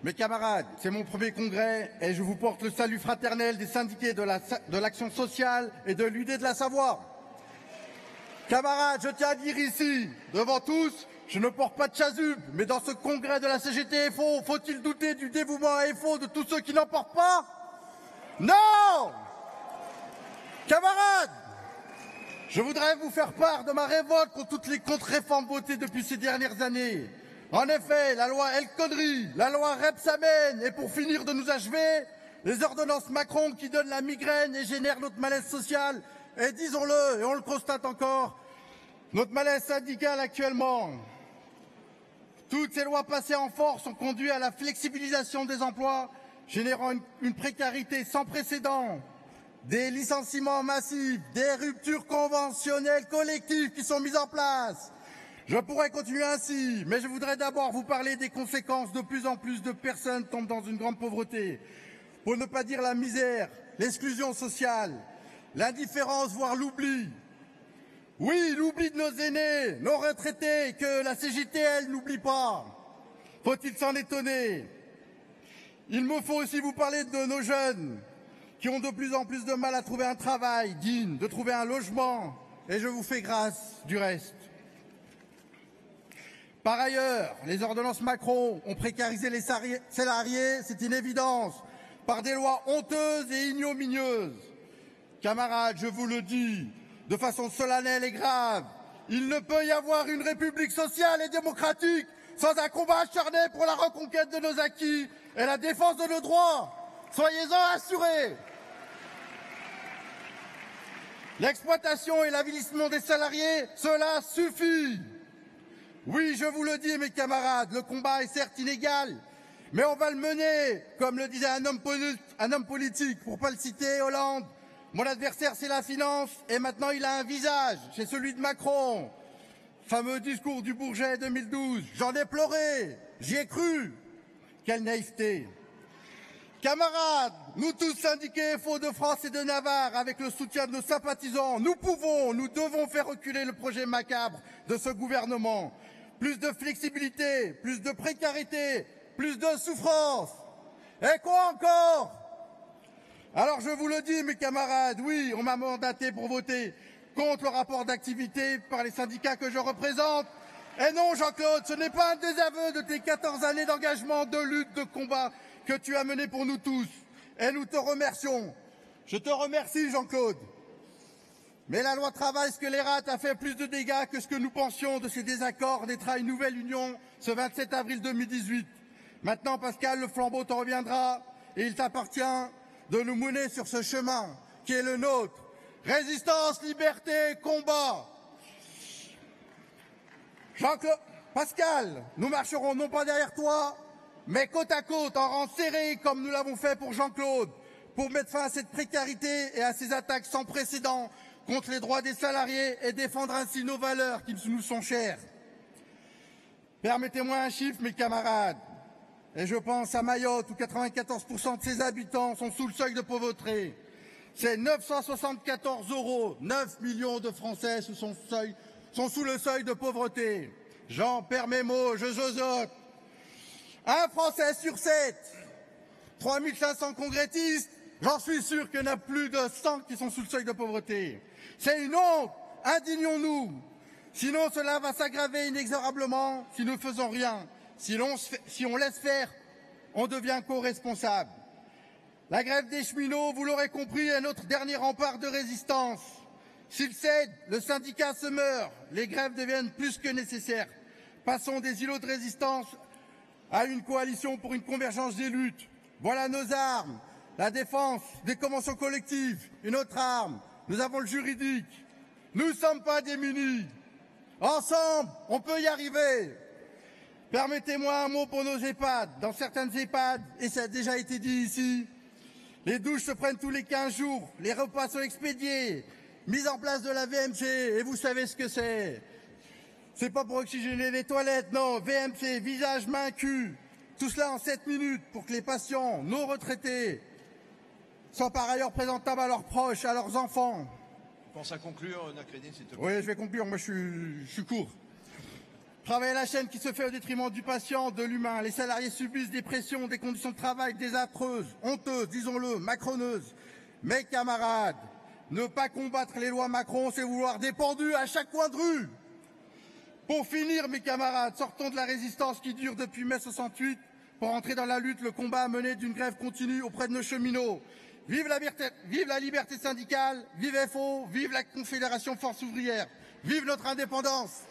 Mes camarades, c'est mon premier congrès et je vous porte le salut fraternel des syndiqués de l'action sociale et de l'UD de la Savoie. Camarades, je tiens à dire ici, devant tous, je ne porte pas de chasuble, mais dans ce congrès de la CGT FO, faut-il douter du dévouement à FO de tous ceux qui n'en portent pas? Non! Camarades, je voudrais vous faire part de ma révolte contre toutes les contre-réformes votées depuis ces dernières années. En effet, la loi El Khomri, la loi Rebsamen, et pour finir de nous achever, les ordonnances Macron qui donnent la migraine et génèrent notre malaise social, et disons-le, et on le constate encore, notre malaise syndical actuellement. Toutes ces lois passées en force ont conduit à la flexibilisation des emplois, générant une précarité sans précédent, des licenciements massifs, des ruptures conventionnelles collectives qui sont mises en place. Je pourrais continuer ainsi, mais je voudrais d'abord vous parler des conséquences. De plus en plus de personnes tombent dans une grande pauvreté, pour ne pas dire la misère, l'exclusion sociale, l'indifférence, voire l'oubli. Oui, l'oubli de nos aînés, nos retraités, que la CGT, elle, n'oublie pas. Faut-il s'en étonner? Il me faut aussi vous parler de nos jeunes, qui ont de plus en plus de mal à trouver un travail digne, de trouver un logement, et je vous fais grâce du reste. Par ailleurs, les ordonnances Macron ont précarisé les salariés, c'est une évidence, par des lois honteuses et ignominieuses. Camarades, je vous le dis, de façon solennelle et grave, il ne peut y avoir une république sociale et démocratique sans un combat acharné pour la reconquête de nos acquis et la défense de nos droits. Soyez-en assurés. L'exploitation et l'avilissement des salariés, cela suffit. Oui, je vous le dis, mes camarades, le combat est certes inégal, mais on va le mener, comme le disait un homme politique, pour ne pas le citer, Hollande. Mon adversaire, c'est la finance, et maintenant il a un visage, c'est celui de Macron. Fameux discours du Bourget 2012, j'en ai pleuré, j'y ai cru. Quelle naïveté. Camarades, nous tous syndiqués FO de France et de Navarre, avec le soutien de nos sympathisants, nous pouvons, nous devons faire reculer le projet macabre de ce gouvernement. Plus de flexibilité, plus de précarité, plus de souffrance. Et quoi encore? Alors je vous le dis, mes camarades, oui, on m'a mandaté pour voter contre le rapport d'activité par les syndicats que je représente. Et non, Jean-Claude, ce n'est pas un désaveu de tes 14 années d'engagement, de lutte, de combat que tu as mené pour nous tous. Et nous te remercions. Je te remercie, Jean-Claude. Mais la loi travail scélérate a fait plus de dégâts que ce que nous pensions. De ces désaccords naîtra une nouvelle union ce 27 avril 2018. Maintenant, Pascal, le flambeau te reviendra et il t'appartient de nous mener sur ce chemin qui est le nôtre. Résistance, liberté, combat. Jean-Claude, Pascal, nous marcherons non pas derrière toi, mais côte à côte, en rang serré, comme nous l'avons fait pour Jean-Claude, pour mettre fin à cette précarité et à ces attaques sans précédent contre les droits des salariés et défendre ainsi nos valeurs qui nous sont chères. Permettez-moi un chiffre, mes camarades. Et je pense à Mayotte, où 94% de ses habitants sont sous le seuil de pauvreté. C'est 974 €. 9 millions de Français sont sous le seuil de pauvreté. J'en perds mes mots, je zozote. Un Français sur 7. 3500 congressistes. J'en suis sûr qu'il y en a plus de 100 qui sont sous le seuil de pauvreté. C'est une honte. Indignons-nous. Sinon, cela va s'aggraver inexorablement si nous ne faisons rien. Si on laisse faire, on devient co-responsable. La grève des cheminots, vous l'aurez compris, est notre dernier rempart de résistance. S'il cède, le syndicat se meurt. Les grèves deviennent plus que nécessaires. Passons des îlots de résistance à une coalition pour une convergence des luttes. Voilà nos armes. La défense des conventions collectives, une autre arme. Nous avons le juridique. Nous ne sommes pas démunis. Ensemble, on peut y arriver. Permettez-moi un mot pour nos EHPAD. Dans certaines EHPAD, et ça a déjà été dit ici, les douches se prennent tous les 15 jours, les repas sont expédiés, mise en place de la VMC, et vous savez ce que c'est. C'est pas pour oxygéner les toilettes, non, VMC, visage, main, cul. Tout cela en 7 minutes pour que les patients, nos retraités, soient par ailleurs présentables à leurs proches, à leurs enfants. Je pense à conclure, Nacrédine, s'il te plaît. Oui, je vais conclure, moi je suis court. Travail à la chaîne qui se fait au détriment du patient, de l'humain. Les salariés subissent des pressions, des conditions de travail désastreuses, honteuses, disons-le, macroneuses. Mes camarades, ne pas combattre les lois Macron, c'est vouloir des pendus à chaque coin de rue. Pour finir, mes camarades, sortons de la résistance qui dure depuis mai 68 pour entrer dans la lutte, le combat à mener d'une grève continue auprès de nos cheminots. Vive la liberté syndicale, vive FO, vive la Confédération Force Ouvrière, vive notre indépendance.